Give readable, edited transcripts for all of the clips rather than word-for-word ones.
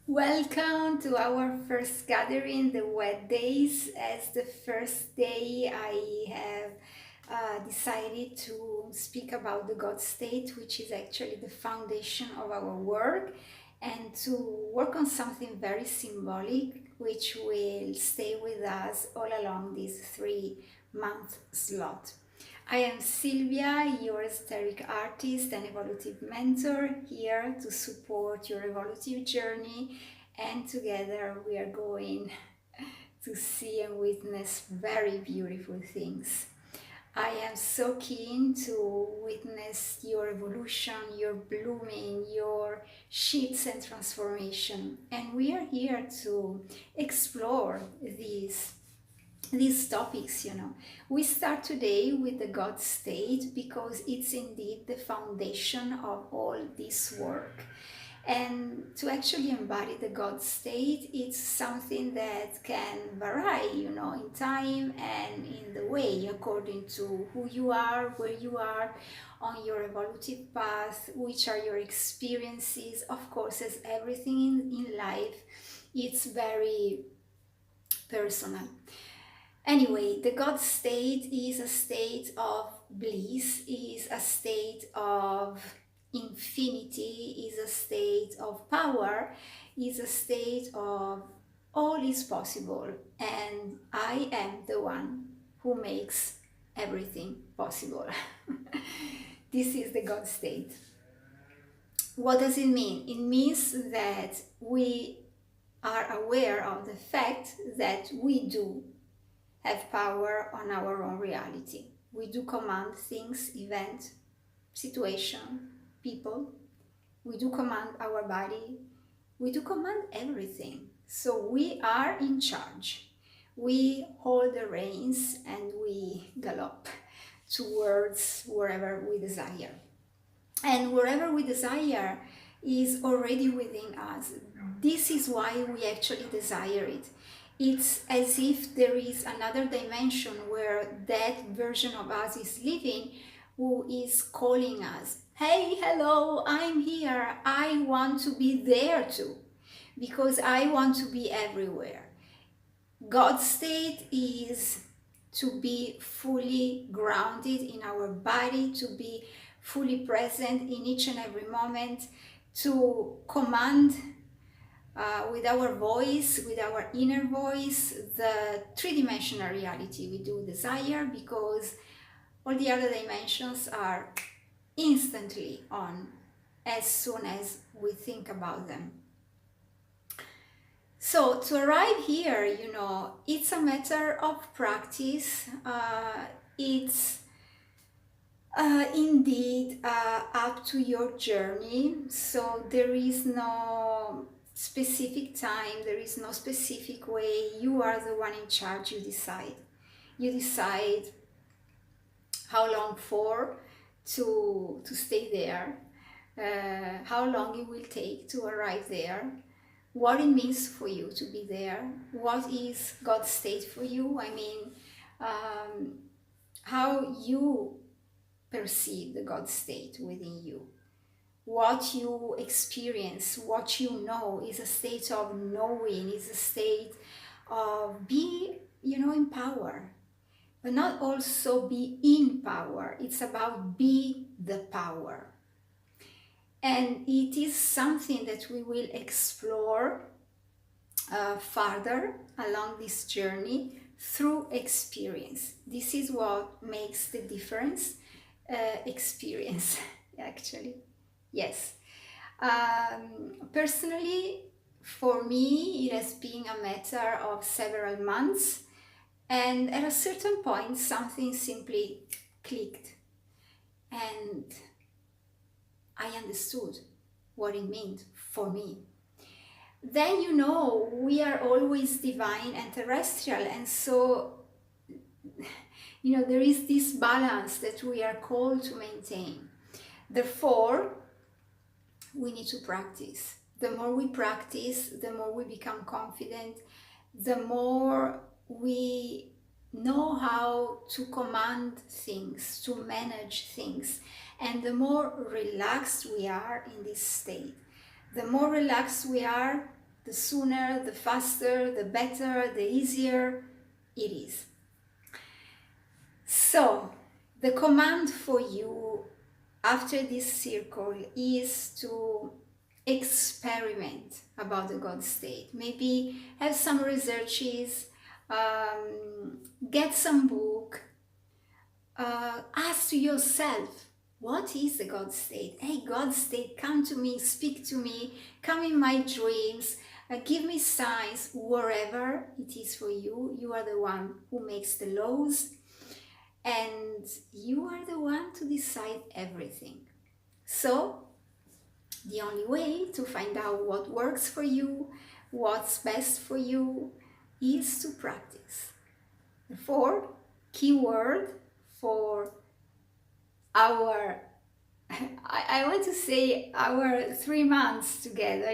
Welcome to our first gathering, the WED days. As the first day, I have decided to speak about the God state, which is actually the foundation of our work, and to work on something very symbolic, which will stay with us all along this 3-month slot. I am Silvia, your esoteric artist and evolutive mentor, here to support your evolutive journey, and together we are going to see and witness very beautiful things. I am so keen to witness your evolution, your blooming, your shifts and transformation, and we are here to explore these topics. We start today with the God state because it's indeed the foundation of all this work. And to actually embody the God state, it's something that can vary, in time and in the way, according to who you are, where you are on your evolutive path, which are your experiences. Of course, as everything in life, it's very personal. Anyway, the God state is a state of bliss, is a state of infinity, is a state of power, is a state of all is possible, and I am the one who makes everything possible. This is the God state. What does it mean? It means that we are aware of the fact that we do have power on our own reality. We do command things, events, situation, people. We do command our body. We do command everything. So we are in charge. We hold the reins and we gallop towards wherever we desire. And wherever we desire is already within us. This is why we actually desire it. It's as if there is another dimension where that version of us is living, who is calling us. Hey, hello, I'm here. I want to be there too, because I want to be everywhere. God's state is to be fully grounded in our body, to be fully present in each and every moment, to command with our voice, with our inner voice, the three-dimensional reality we do desire, because all the other dimensions are instantly on as soon as we think about them. So to arrive here, it's a matter of practice. It's indeed up to your journey. So there is no specific time, there is no specific way. You are the one in charge. You decide how long for to stay there, how long it will take to arrive there, what it means for you to be there, what is God's state for you. I mean, how you perceive the God state within you. What you experience, what you know, is a state of knowing, is a state of be, in power, but not also be in power. It's about be the power. And it is something that we will explore further along this journey through experience. This is what makes the difference. Experience, actually. Yes. Personally, for me, it has been a matter of several months, and at a certain point, something simply clicked, and I understood what it meant for me. Then, we are always divine and terrestrial, and so there is this balance that we are called to maintain. Therefore, we need to practice. The more we practice, the more we become confident, the more we know how to command things, to manage things, and the more relaxed we are in this state. The more relaxed we are, the sooner, the faster, the better, the easier it is. So, the command for you after this circle is to experiment about the God state. Maybe have some researches, get some book, ask to yourself, what is the God state? Hey, God state, come to me, speak to me, come in my dreams, give me signs, wherever it is for you. You are the one who makes the laws, and you are the one to decide everything. So, the only way to find out what works for you, what's best for you, is to practice. Therefore, keyword for our, I want to say our 3 months together,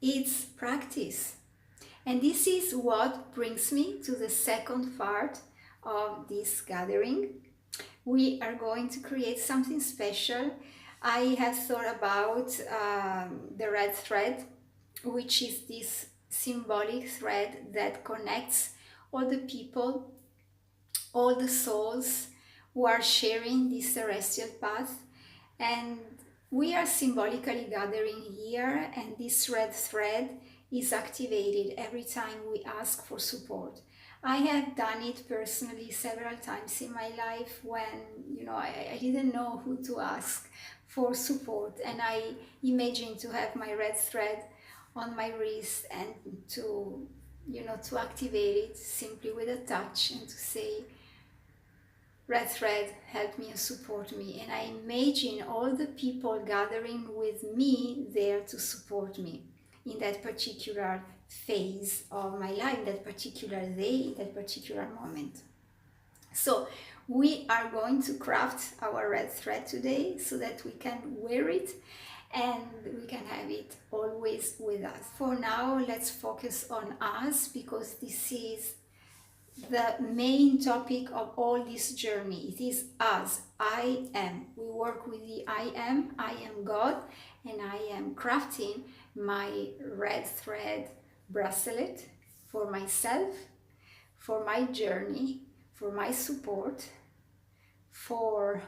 it's practice. And this is what brings me to the second part of this gathering. We are going to create something special. I have thought about the red thread, which is this symbolic thread that connects all the people, all the souls who are sharing this terrestrial path. And we are symbolically gathering here, and this red thread is activated every time we ask for support. I have done it personally several times in my life when, I didn't know who to ask for support, and I imagined to have my red thread on my wrist and to activate it simply with a touch and to say, red thread, help me and support me. And I imagine all the people gathering with me there to support me in that particular phase of my life, in that particular day, in that particular moment. So we are going to craft our red thread today so that we can wear it and we can have it always with us. For now, let's focus on us, because this is the main topic of all this journey. It is us. I am. We work with the I am God, and I am crafting my red thread bracelet for myself, for my journey, for my support, for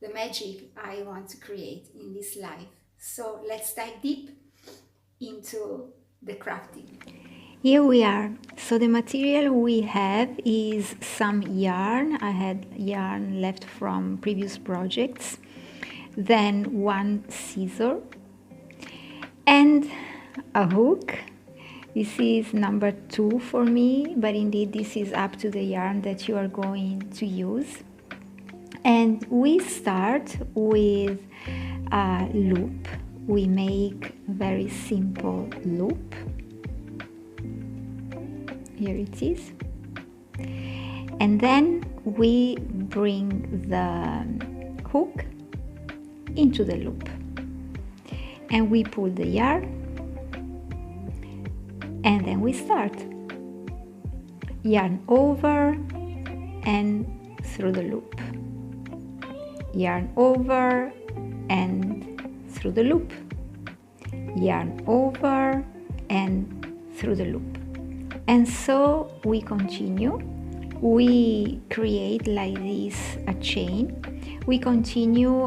the magic I want to create in this life. So let's dive deep into the crafting. Here we are. So the material we have is some yarn. I had yarn left from previous projects, then one scissor and a hook. This is number 2 for me, but indeed this is up to the yarn that you are going to use. And we start with a loop. We make a very simple loop. Here it is. And then we bring the hook into the loop. And we pull the yarn. And then we start. Yarn over and through the loop. Yarn over and through the loop. Yarn over and through the loop. And so we continue. We create like this a chain. We continue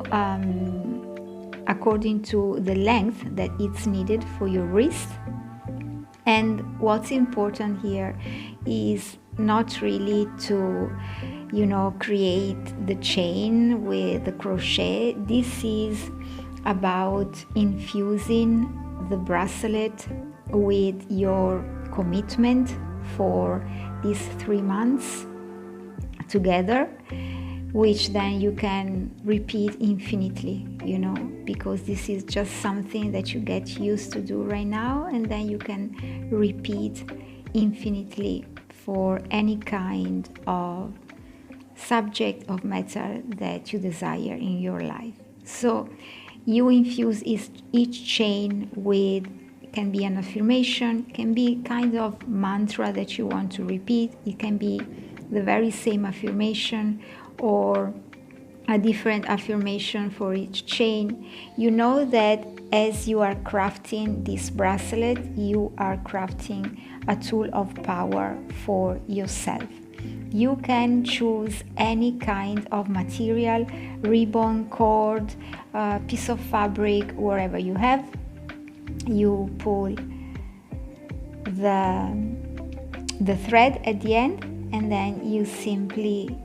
according to the length that it's needed for your wrist. And what's important here is not really to, create the chain with the crochet. This is about infusing the bracelet with your commitment for these 3 months together, which then you can repeat infinitely, because this is just something that you get used to do right now, and then you can repeat infinitely for any kind of subject of matter that you desire in your life. So you infuse each chain with, can be an affirmation, can be kind of mantra that you want to repeat. It can be the very same affirmation or a different affirmation for each chain. You know that as you are crafting this bracelet, you are crafting a tool of power for yourself. You can choose any kind of material, ribbon, cord, piece of fabric, wherever you have. You pull the thread at the end, and then you simply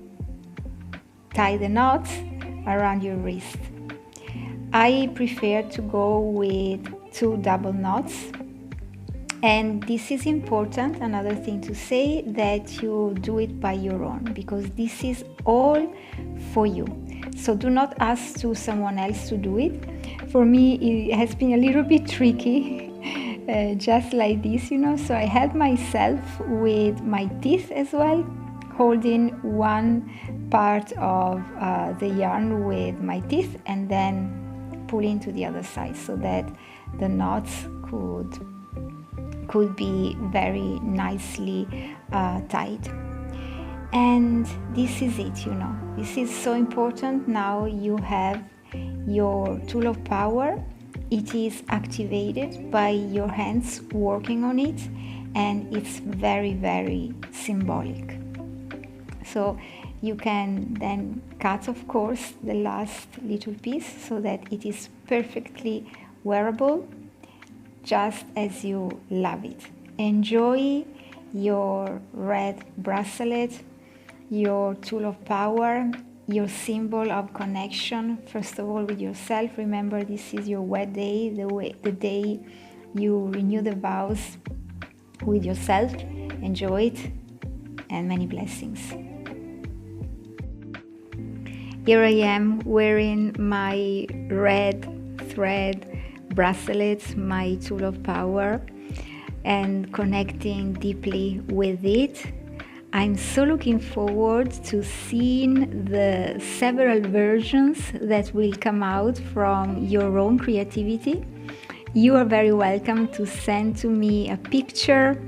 tie the knots around your wrist. I prefer to go with 2 double knots, and this is important, another thing to say, that you do it by your own, because this is all for you. So do not ask to someone else to do it. For me, it has been a little bit tricky, just like this, so I help myself with my teeth as well, holding one part of the yarn with my teeth and then pulling to the other side, so that the knots could be very nicely tied. And this is it, this is so important. Now you have your tool of power. It is activated by your hands working on it, and it's very, very symbolic. So you can then cut, of course, the last little piece so that it is perfectly wearable, just as you love it. Enjoy your red bracelet, your tool of power, your symbol of connection, first of all with yourself. Remember, this is your WED day, the day you renew the vows with yourself. Enjoy it, and many blessings. Here I am wearing my red thread bracelet, my tool of power, and connecting deeply with it. I'm so looking forward to seeing the several versions that will come out from your own creativity. You are very welcome to send to me a picture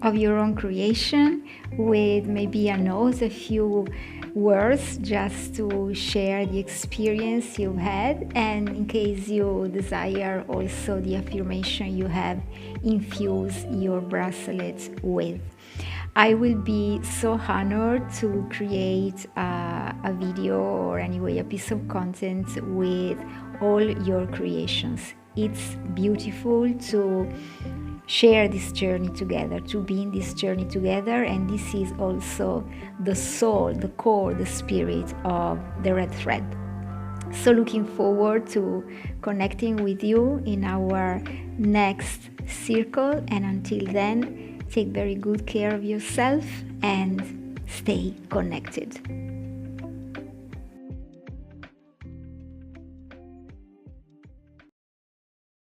of your own creation with maybe a note, a few words, just to share the experience you've had, and in case you desire also the affirmation you have infused your bracelet with. I will be so honored to create a video, or anyway a piece of content with all your creations. It's beautiful to share this journey together, to be in this journey together, and this is also the soul, the core, the spirit of the red thread. So looking forward to connecting with you in our next circle, and until then, take very good care of yourself and stay connected.